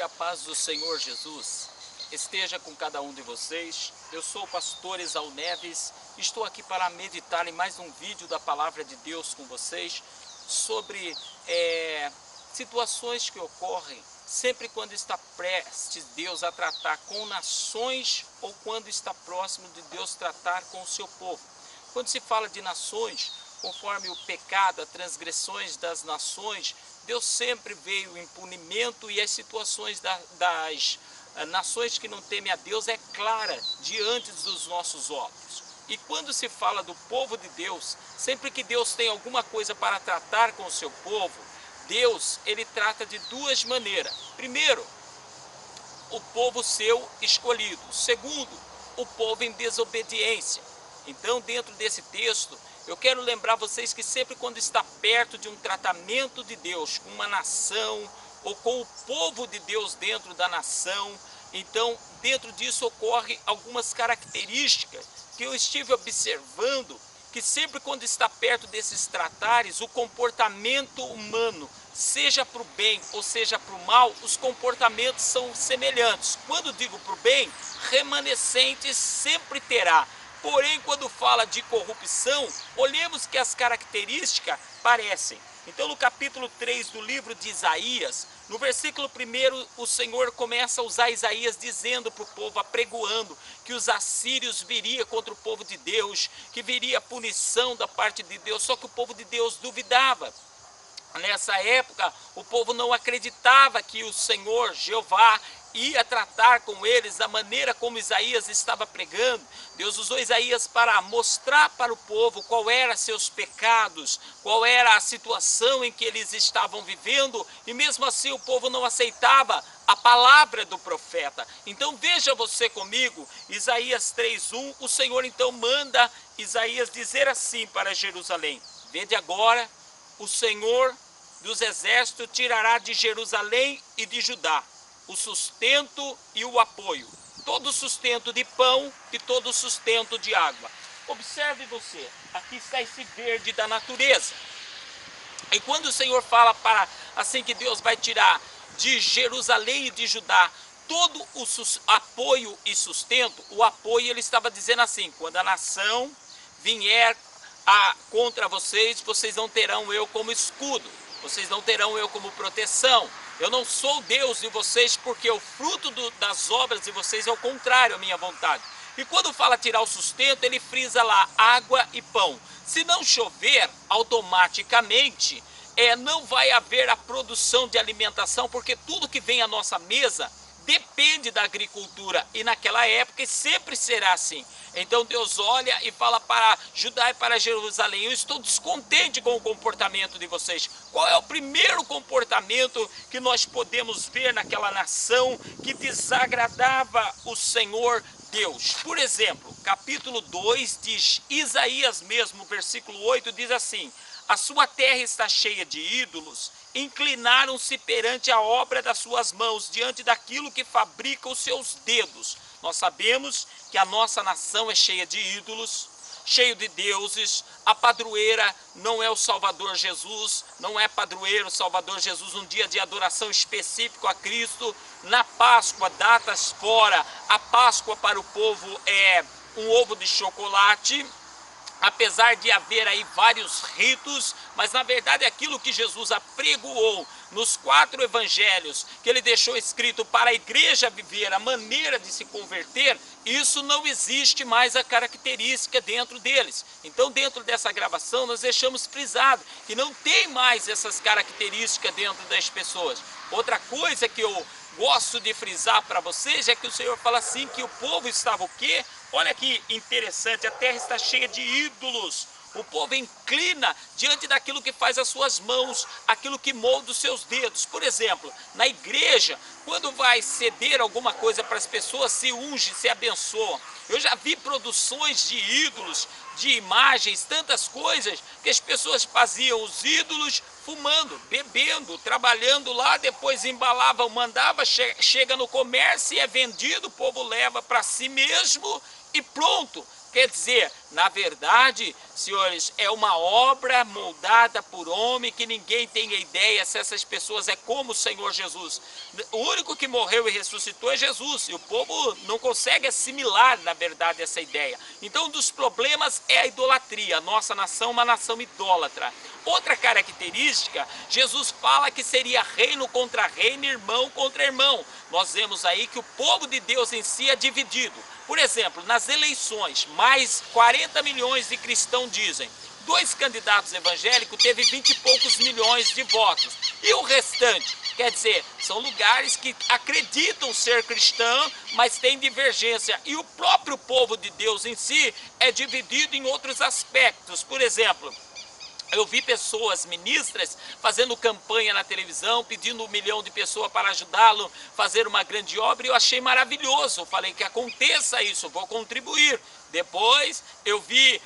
a paz do Senhor Jesus esteja com cada um de vocês. Eu sou o pastor Exaú Neves, estou aqui para meditar em mais um vídeo da Palavra de Deus com vocês sobre situações que ocorrem sempre quando está prestes Deus a tratar com nações ou quando está próximo de Deus tratar com o seu povo. Quando se fala de nações, conforme o pecado, as transgressões das nações, Deus sempre veio em punimento e as situações das nações que não temem a Deus é clara diante dos nossos olhos. E quando se fala do povo de Deus, sempre que Deus tem alguma coisa para tratar com o seu povo, Deus, ele trata de duas maneiras. Primeiro, o povo seu escolhido. Segundo, o povo em desobediência. Então, dentro desse texto, eu quero lembrar vocês que sempre quando está perto de um tratamento de Deus com uma nação ou com o povo de Deus dentro da nação, então dentro disso ocorre algumas características que eu estive observando, que sempre quando está perto desses tratares, o comportamento humano, seja para o bem ou seja para o mal, os comportamentos são semelhantes. Quando digo para o bem, remanescentes sempre terá. Porém, quando fala de corrupção, olhemos que as características parecem. Então, no capítulo 3 do livro de Isaías, no versículo 1, o Senhor começa a usar Isaías dizendo para o povo, apregoando, que os assírios viriam contra o povo de Deus, que viria punição da parte de Deus, só que o povo de Deus duvidava. Nessa época, o povo não acreditava que o Senhor, Jeová, ia tratar com eles da maneira como Isaías estava pregando. Deus usou Isaías para mostrar para o povo qual eram seus pecados, qual era a situação em que eles estavam vivendo, e mesmo assim o povo não aceitava a palavra do profeta. Então veja você comigo, Isaías 3:1, o Senhor então manda Isaías dizer assim para Jerusalém: vede agora, o Senhor dos exércitos tirará de Jerusalém e de Judá o sustento e o apoio, todo o sustento de pão e todo o sustento de água. Observe você, aqui está esse verde da natureza. E quando o Senhor fala para assim que Deus vai tirar de Jerusalém e de Judá todo o apoio e sustento, o apoio ele estava dizendo assim: quando a nação vier contra vocês, vocês não terão eu como escudo, vocês não terão eu como proteção. Eu não sou Deus de vocês, porque o fruto das obras de vocês é o contrário à minha vontade. E quando fala tirar o sustento, ele frisa lá água e pão. Se não chover, automaticamente não vai haver a produção de alimentação, porque tudo que vem à nossa mesa depende da agricultura, e naquela época sempre será assim. Então Deus olha e fala para Judá e para Jerusalém: eu estou descontente com o comportamento de vocês. Qual é o primeiro comportamento que nós podemos ver naquela nação que desagradava o Senhor Deus? Por exemplo, capítulo 2 de Isaías mesmo, versículo 8, diz assim: a sua terra está cheia de ídolos, inclinaram-se perante a obra das suas mãos, diante daquilo que fabrica os seus dedos. Nós sabemos que a nossa nação é cheia de ídolos, cheio de deuses. A padroeira não é o Salvador Jesus, não é padroeiro o Salvador Jesus, um dia de adoração específico a Cristo. Na Páscoa, datas fora, a Páscoa para o povo é um ovo de chocolate. Apesar de haver aí vários ritos, mas na verdade aquilo que Jesus apregoou nos 4 evangelhos, que ele deixou escrito para a igreja viver, a maneira de se converter, isso não existe mais a característica dentro deles. Então dentro dessa gravação nós deixamos frisado que não tem mais essas características dentro das pessoas. Outra coisa que eu gosto de frisar para vocês é que o Senhor fala assim, que o povo estava o quê? Olha que interessante, a terra está cheia de ídolos. O povo inclina diante daquilo que faz as suas mãos, aquilo que molda os seus dedos. Por exemplo, na igreja, quando vai ceder alguma coisa para as pessoas, se unge, se abençoa. Eu já vi produções de ídolos, de imagens, tantas coisas, que as pessoas faziam os ídolos fumando, bebendo, trabalhando lá, depois embalavam, mandava, chega no comércio e é vendido, o povo leva para si mesmo e pronto. Quer dizer, na verdade, senhores, é uma obra moldada por homem que ninguém tem ideia se essas pessoas é como o Senhor Jesus. O único que morreu e ressuscitou é Jesus, e o povo não consegue assimilar, na verdade, essa ideia. Então, um dos problemas é a idolatria. A nossa nação é uma nação idólatra. Outra característica, Jesus fala que seria reino contra reino, irmão contra irmão. Nós vemos aí que o povo de Deus em si é dividido. Por exemplo, nas eleições, mais 40 milhões de cristãos dizem. 2 candidatos evangélicos teve 20 e poucos milhões de votos. E o restante? Quer dizer, são lugares que acreditam ser cristão, mas tem divergência. E o próprio povo de Deus em si é dividido em outros aspectos. Por exemplo, eu vi pessoas, ministras, fazendo campanha na televisão, pedindo 1 milhão de pessoas para ajudá-lo a fazer uma grande obra, e eu achei maravilhoso. Eu falei que aconteça isso, vou contribuir. Depois eu vi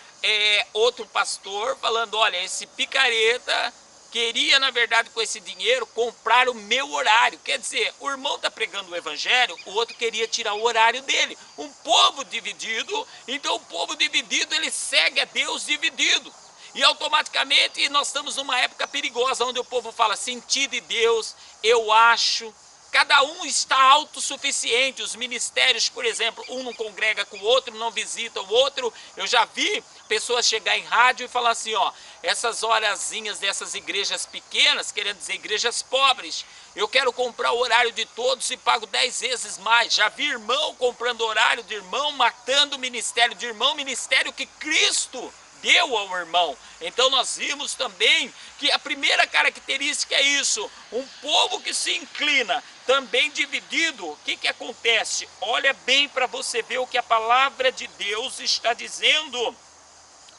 outro pastor falando, olha, esse picareta queria, na verdade, com esse dinheiro, comprar o meu horário. Quer dizer, o irmão está pregando o evangelho, o outro queria tirar o horário dele. Um povo dividido, então o povo dividido, ele segue a Deus dividido. E automaticamente nós estamos numa época perigosa, onde o povo fala, senti de Deus, eu acho. Cada um está autossuficiente. Os ministérios, por exemplo, um não congrega com o outro, não visita o outro. Eu já vi pessoas chegar em rádio e falar assim, ó, essas horazinhas dessas igrejas pequenas, querendo dizer igrejas pobres, eu quero comprar o horário de todos e pago 10 vezes mais. Já vi irmão comprando horário de irmão, matando o ministério de irmão, ministério que Cristo deu ao irmão. Então nós vimos também que a primeira característica é isso, um povo que se inclina, também dividido. O que acontece? Olha bem para você ver o que a palavra de Deus está dizendo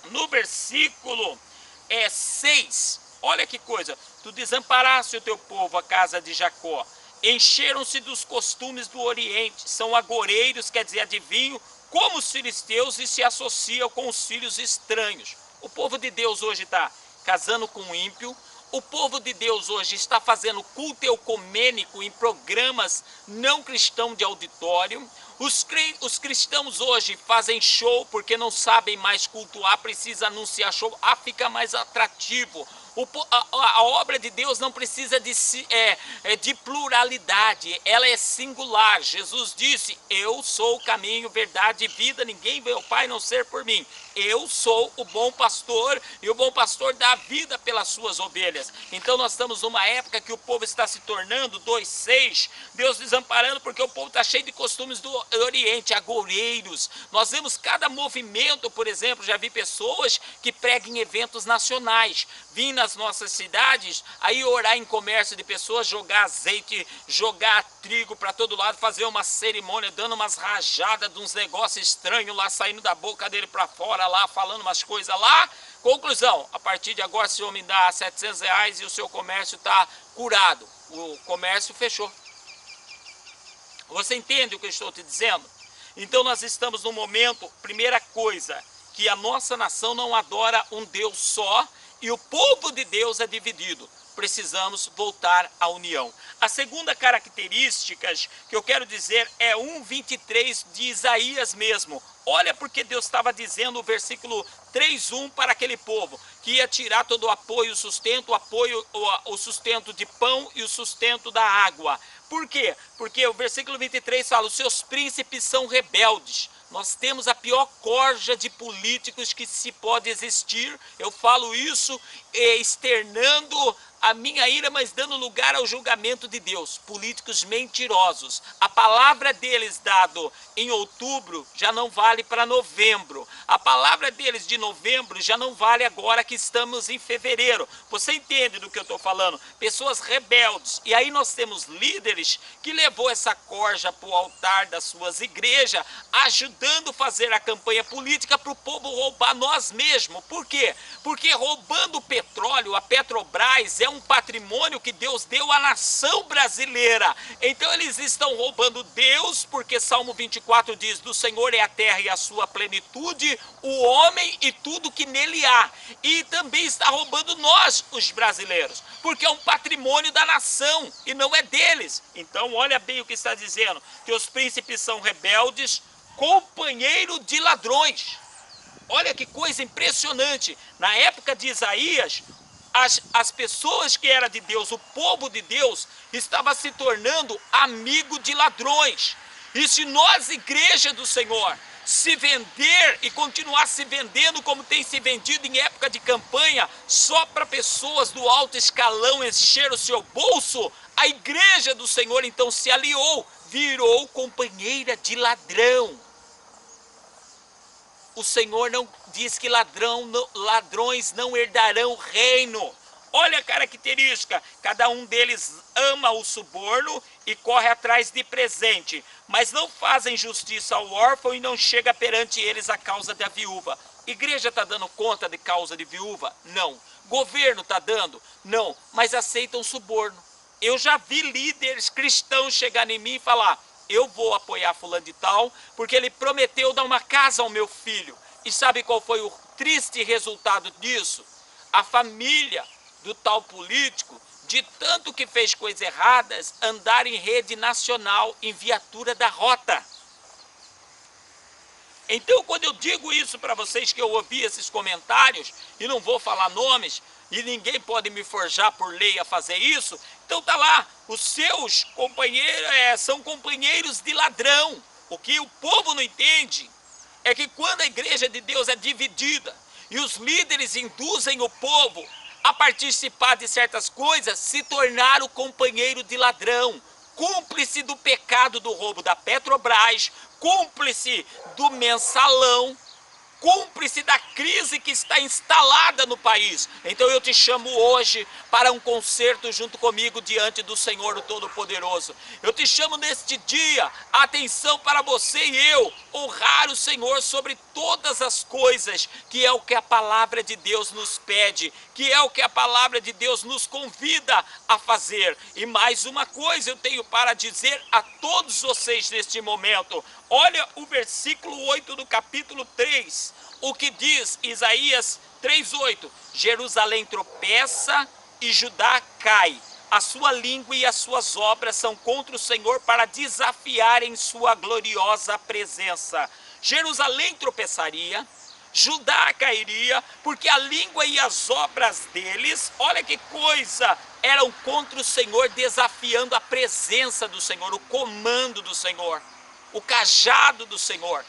no versículo 6. Olha que coisa, tu desamparaste o teu povo, a casa de Jacó, encheram-se dos costumes do Oriente, são agoreiros, quer dizer, adivinho, como os filisteus, e se associam com os filhos estranhos. O povo de Deus hoje está casando com um ímpio. O povo de Deus hoje está fazendo culto ecumênico em programas não cristãos de auditório. Os cristãos hoje fazem show porque não sabem mais cultuar, precisa anunciar show, fica mais atrativo. A obra de Deus não precisa de pluralidade, ela é singular. Jesus disse, eu sou o caminho, verdade e vida, ninguém vê o Pai não ser por mim. Eu sou o bom pastor, e o bom pastor dá vida pelas suas ovelhas. Então nós estamos numa época que o povo está se tornando, 2:6, Deus desamparando, porque o povo está cheio de costumes do Oriente, agoureiros. Nós vemos cada movimento, por exemplo, já vi pessoas que pregam em eventos nacionais, vim nas nossas cidades, aí orar em comércio de pessoas, jogar azeite, jogar trigo para todo lado, fazer uma cerimônia, dando umas rajadas de uns negócios estranhos lá, saindo da boca dele para fora lá, falando umas coisas lá. Conclusão, a partir de agora, se o homem dá R$700 e o seu comércio está curado, o comércio fechou. Você entende o que eu estou te dizendo? Então nós estamos num momento, primeira coisa, que a nossa nação não adora um Deus só, e o povo de Deus é dividido. Precisamos voltar à união. A segunda característica que eu quero dizer é 1:23 de Isaías mesmo. Olha porque Deus estava dizendo no versículo 3:1 para aquele povo, que ia tirar todo o apoio, o sustento de pão e o sustento da água. Por quê? Porque o versículo 23 fala, os seus príncipes são rebeldes. Nós temos a pior corja de políticos que se pode existir. Eu falo isso externando a minha ira, mas dando lugar ao julgamento de Deus. Políticos mentirosos. A palavra deles dado em outubro já não vale para novembro. A palavra deles de novembro já não vale agora que estamos em fevereiro. Você entende do que eu estou falando? Pessoas rebeldes. E aí nós temos líderes que levou essa corja para o altar das suas igrejas, ajudando a fazer a campanha política para o povo roubar nós mesmos. Por quê? Porque roubando o petróleo, a Petrobras é um patrimônio que Deus deu à nação brasileira. Então eles estão roubando Deus, porque Salmo 24 diz, do Senhor é a terra e a sua plenitude, o homem e tudo que nele há. E também está roubando nós, os brasileiros, porque é um patrimônio da nação e não é deles. Então olha bem o que está dizendo, que os príncipes são rebeldes, companheiro de ladrões. Olha que coisa impressionante. Na época de Isaías, as pessoas que eram de Deus, o povo de Deus, estava se tornando amigo de ladrões. E se nós, igreja do Senhor, se vender e continuar se vendendo como tem se vendido em época de campanha, só para pessoas do alto escalão encher o seu bolso, a igreja do Senhor então se aliou, virou companheira de ladrão. O Senhor não diz que ladrões não herdarão o reino. Olha a característica, cada um deles ama o suborno e corre atrás de presente, mas não fazem justiça ao órfão e não chega perante eles a causa da viúva. Igreja está dando conta de causa de viúva? Não. Governo está dando? Não, mas aceitam suborno. Eu já vi líderes cristãos chegar em mim e falar, eu vou apoiar fulano de tal, porque ele prometeu dar uma casa ao meu filho. E sabe qual foi o triste resultado disso? A família do tal político, de tanto que fez coisas erradas, andar em rede nacional em viatura da rota. Então, quando eu digo isso para vocês, que eu ouvi esses comentários, e não vou falar nomes, e ninguém pode me forjar por lei a fazer isso, então tá lá, os seus companheiros são companheiros de ladrão. O que o povo não entende é que quando a igreja de Deus é dividida, e os líderes induzem o povo a participar de certas coisas, se tornar o companheiro de ladrão, cúmplice do pecado do roubo da Petrobras, cúmplice do mensalão, cúmplice da crise que está instalada no país. Então eu te chamo hoje para um concerto junto comigo diante do Senhor o Todo-Poderoso. Eu te chamo neste dia, atenção para você e eu, honrar o Senhor sobre todas as coisas, que é o que a palavra de Deus nos pede, que é o que a palavra de Deus nos convida a fazer. E mais uma coisa eu tenho para dizer a todos vocês neste momento. Olha o versículo 8 do capítulo 3, o que diz Isaías 3:8, Jerusalém tropeça e Judá cai, a sua língua e as suas obras são contra o Senhor para desafiarem sua gloriosa presença. Jerusalém tropeçaria, Judá cairia, porque a língua e as obras deles, olha que coisa, eram contra o Senhor, desafiando a presença do Senhor, o comando do Senhor, o cajado do Senhor.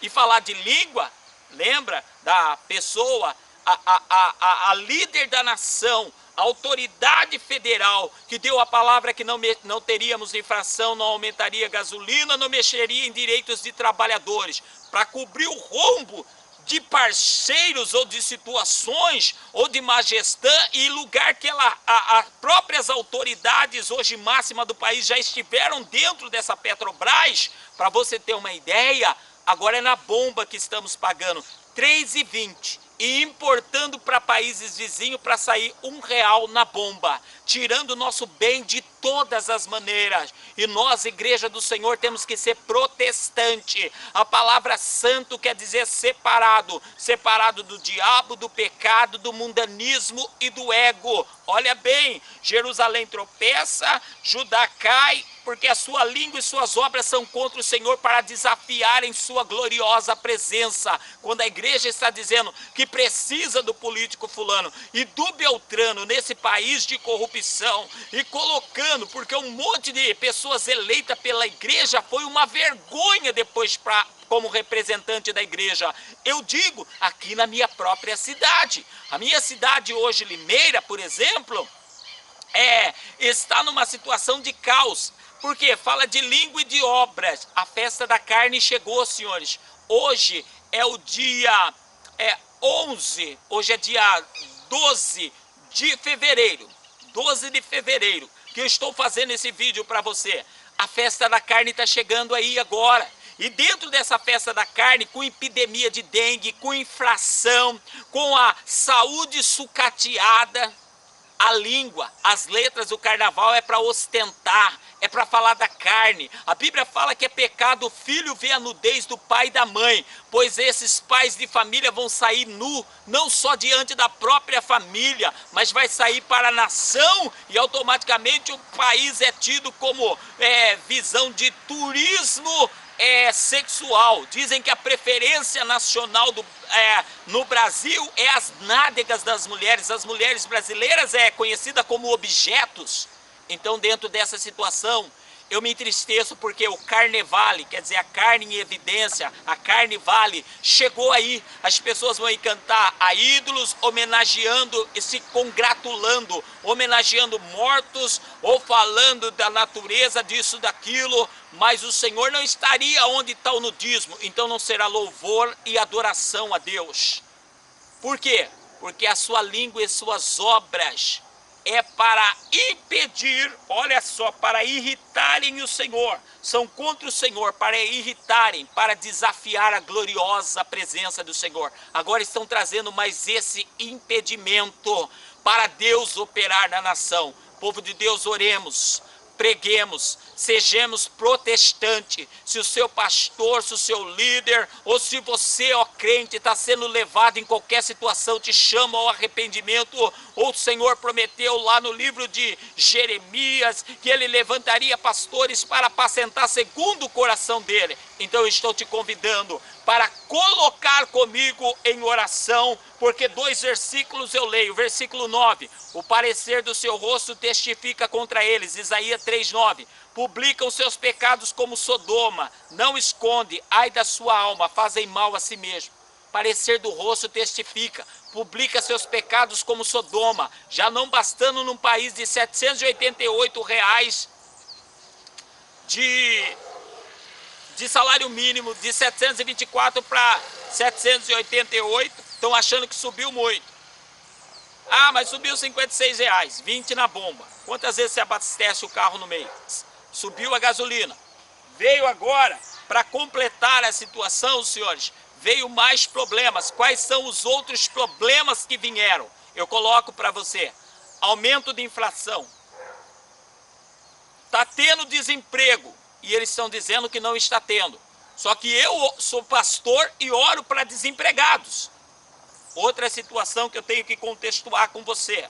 E falar de língua, lembra da pessoa, a líder da nação, a autoridade federal, que deu a palavra que não teríamos infração, não aumentaria gasolina, não mexeria em direitos de trabalhadores, para cobrir o rombo de parceiros ou de situações ou de má gestão, e lugar que as próprias autoridades hoje máxima do país já estiveram dentro dessa Petrobras. Para você ter uma ideia, agora é na bomba que estamos pagando R$3,20 e importando para países vizinhos para sair R$1 na bomba, tirando o nosso bem de todas as maneiras. E nós, igreja do Senhor, temos que ser protestante. A palavra santo quer dizer separado, separado do diabo, do pecado, do mundanismo e do ego. Olha bem, Jerusalém tropeça, Judá cai, porque a sua língua e suas obras são contra o Senhor para desafiarem sua gloriosa presença. Quando a igreja está dizendo que precisa do político fulano e do Beltrano nesse país de corrupção, e colocando, porque um monte de pessoas eleitas pela igreja foi uma vergonha depois como representante da igreja. Eu digo, aqui na minha própria cidade, a minha cidade hoje, Limeira, por exemplo, está numa situação de caos, porque fala de língua e de obras. A festa da carne chegou, senhores. Hoje é o dia 11, hoje é dia 12 de fevereiro, 12 de fevereiro, que eu estou fazendo esse vídeo para você. A festa da carne está chegando aí agora. E dentro dessa festa da carne, com epidemia de dengue, com inflação, com a saúde sucateada, a língua, as letras do carnaval é para ostentar, é para falar da carne. A Bíblia fala que é pecado o filho ver a nudez do pai e da mãe, pois esses pais de família vão sair nu, não só diante da própria família, mas vai sair para a nação, e automaticamente o país é tido como visão de turismo sexual. Dizem que a preferência nacional no Brasil é as nádegas das mulheres. As mulheres brasileiras é conhecida como objetos. Então, dentro dessa situação, eu me entristeço porque o carnevale, quer dizer, a carne em evidência, a carne vale, chegou aí. As pessoas vão ir cantar a ídolos, homenageando e se congratulando, homenageando mortos ou falando da natureza disso, daquilo, mas o Senhor não estaria onde está o nudismo, então não será louvor e adoração a Deus. Por quê? Porque a sua língua e suas obras é para impedir, olha só, para irritarem o Senhor. São contra o Senhor, para irritarem, para desafiar a gloriosa presença do Senhor. Agora estão trazendo mais esse impedimento para Deus operar na nação. Povo de Deus, oremos, preguemos, sejamos protestantes. Se o seu pastor, se o seu líder, ou se você, ó crente, está sendo levado em qualquer situação, te chama ao arrependimento, ou o Senhor prometeu lá no livro de Jeremias, que ele levantaria pastores para apacentar segundo o coração dele. Então eu estou te convidando para colocar comigo em oração, porque 2 versículos eu leio. Versículo 9, o parecer do seu rosto testifica contra eles. Isaías 3:9, publicam seus pecados como Sodoma, não esconde, ai da sua alma, fazem mal a si mesmo. Parecer do rosto testifica, publica seus pecados como Sodoma, já não bastando num país de R$788 de salário mínimo, de 724 para 788, estão achando que subiu muito. Ah, mas subiu R$56, 20 na bomba. Quantas vezes você abastece o carro no mês? Subiu a gasolina. Veio agora, para completar a situação, senhores, veio mais problemas. Quais são os outros problemas que vieram? Eu coloco para você. Aumento de inflação. Está tendo desemprego. E eles estão dizendo que não está tendo. Só que eu sou pastor e oro para desempregados. Outra situação que eu tenho que contextuar com você.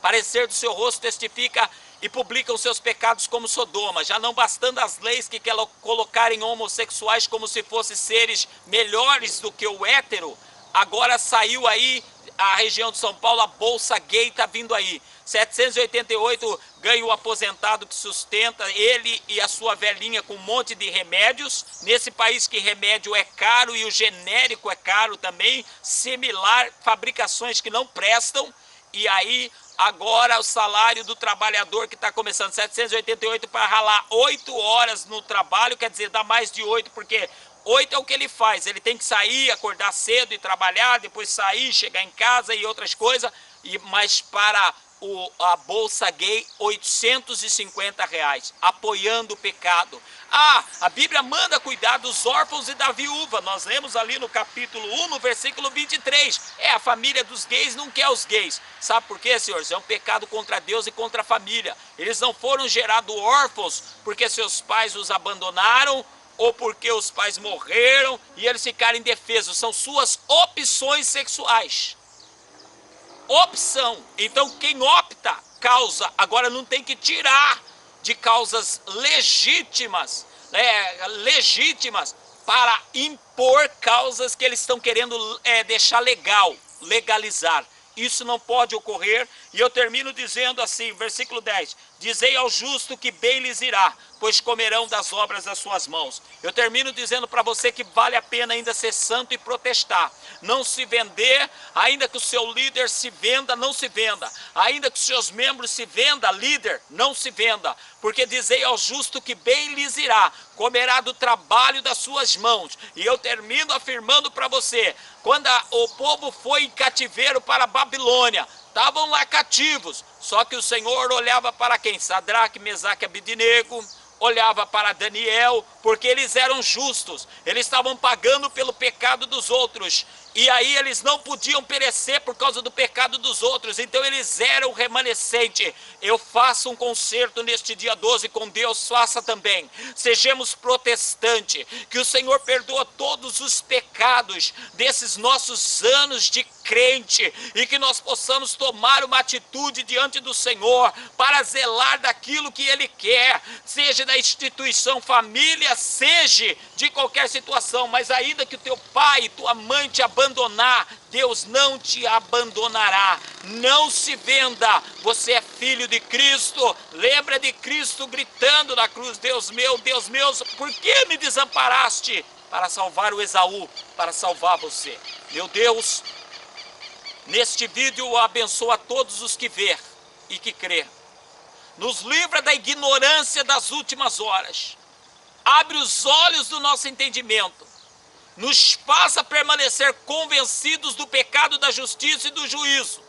Parecer do seu rosto testifica e publicam seus pecados como Sodoma, já não bastando as leis que colocarem homossexuais como se fossem seres melhores do que o hétero, agora saiu aí a região de São Paulo, a Bolsa Gay está vindo aí. 788 ganha o aposentado que sustenta ele e a sua velhinha com um monte de remédios. Nesse país que remédio é caro e o genérico é caro também, similar, fabricações que não prestam. E aí agora o salário do trabalhador que está começando 788 para ralar 8 horas no trabalho, quer dizer, dá mais de 8, porque 8 é o que ele faz, ele tem que sair, acordar cedo e trabalhar, depois sair, chegar em casa e outras coisas, mas para a Bolsa Gay, R$850, apoiando o pecado. Ah, a Bíblia manda cuidar dos órfãos e da viúva, nós lemos ali no capítulo 1, no versículo 23, a família dos gays não quer os gays, sabe por quê, senhores? É um pecado contra Deus e contra a família, eles não foram gerados órfãos porque seus pais os abandonaram, ou porque os pais morreram e eles ficaram indefesos, são suas opções sexuais. Opção, então quem opta, causa, agora não tem que tirar de causas legítimas, legítimas, para impor causas que eles estão querendo deixar legalizar. Isso não pode ocorrer, e eu termino dizendo assim, versículo 10, dizei ao justo que bem lhes irá, pois comerão das obras das suas mãos. Eu termino dizendo para você que vale a pena ainda ser santo e protestar, não se vender, ainda que o seu líder se venda, não se venda, ainda que os seus membros se venda, líder, não se venda, porque dizei ao justo que bem lhes irá, comerá do trabalho das suas mãos. E eu termino afirmando para você, quando o povo foi em cativeiro para a Babilônia, estavam lá cativos, só que o Senhor olhava para quem? Sadraque, Mesaque e Abednego, olhava para Daniel, porque eles eram justos, eles estavam pagando pelo pecado dos outros, e aí eles não podiam perecer por causa do pecado dos outros, então eles eram remanescente. Eu faço um concerto neste dia 12 com Deus, faça também, sejamos protestantes, que o Senhor perdoa todos os pecados desses nossos anos de crente e que nós possamos tomar uma atitude diante do Senhor para zelar daquilo que Ele quer, seja da instituição família, seja de qualquer situação, mas ainda que o teu pai e tua mãe te abandonar, Deus não te abandonará. Não se venda, você é filho de Cristo. Lembra de Cristo gritando na cruz: Deus meu, por que me desamparaste? Para salvar o Esaú, para salvar você. Meu Deus, neste vídeo eu abençoo a todos os que ver e que crê. Nos livra da ignorância das últimas horas. Abre os olhos do nosso entendimento. Nos faça permanecer convencidos do pecado, da justiça e do juízo.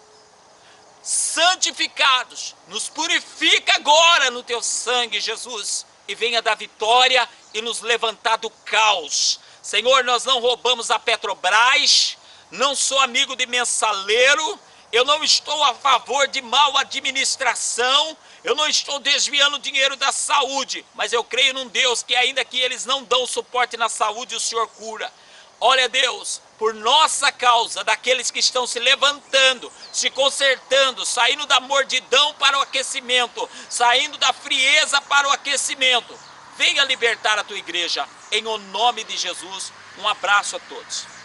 Santificados, nos purifica agora no teu sangue, Jesus, e venha dar vitória e nos levantar do caos. Senhor, nós não roubamos a Petrobras, não sou amigo de mensaleiro, eu não estou a favor de mal administração, eu não estou desviando dinheiro da saúde, mas eu creio num Deus que ainda que eles não dão suporte na saúde, o Senhor cura. Olha, Deus, por nossa causa, daqueles que estão se levantando, se consertando, saindo da mordidão para o aquecimento, saindo da frieza para o aquecimento, venha libertar a tua igreja, em o nome de Jesus. Um abraço a todos.